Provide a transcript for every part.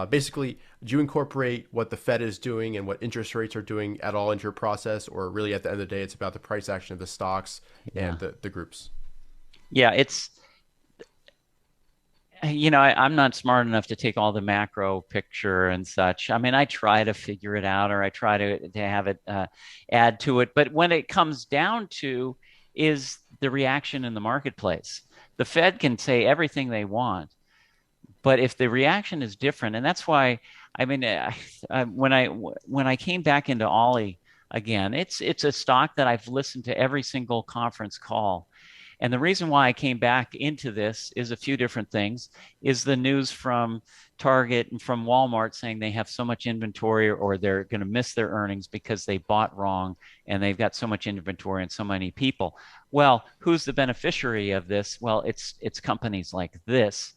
Basically, do you incorporate what the Fed is doing and what interest rates are doing at all into your process, or really at the end of the day, it's about the price action of the stocks and Yeah. the groups? Yeah, it's I'm not smart enough to take all the macro picture and such. I mean, I try to figure it out, or I try to have it add to it. But when it comes down to is the reaction in the marketplace, the Fed can say everything they want, but if the reaction is different, and that's why, I mean, when I came back into Ollie again, it's a stock that I've listened to every single conference call. And the reason why I came back into this is a few different things. Is the news from Target and from Walmart saying they have so much inventory or they're going to miss their earnings because they bought wrong and they've got so much inventory and so many people. Well, who's the beneficiary of this? Well, it's companies like this.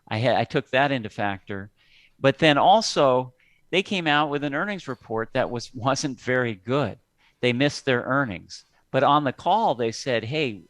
I took that into factor, but then also they came out with an earnings report that wasn't very good. They missed their earnings, but on the call they said, "Hey,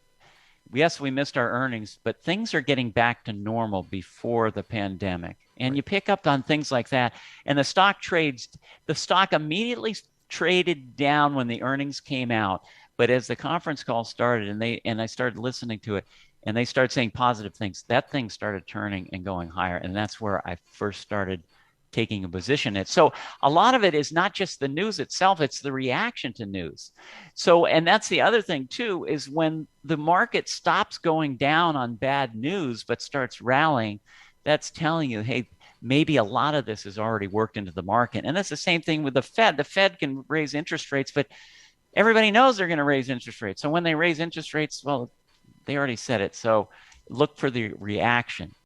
yes, we missed our earnings, but things are getting back to normal before the pandemic." And Right. you pick up on things like that, and the stock immediately traded down when the earnings came out. But as the conference call started and I started listening to it and they started saying positive things, that thing started turning and going higher. And that's where I first started taking a position in it. So a lot of it is not just the news itself, it's the reaction to news. So, and that's the other thing too, is when the market stops going down on bad news but starts rallying, that's telling you, hey, maybe a lot of this is already worked into the market. And that's the same thing with the Fed. The Fed can raise interest rates, but everybody knows they're going to raise interest rates. So when they raise interest rates, well, they already said it. So look for the reaction.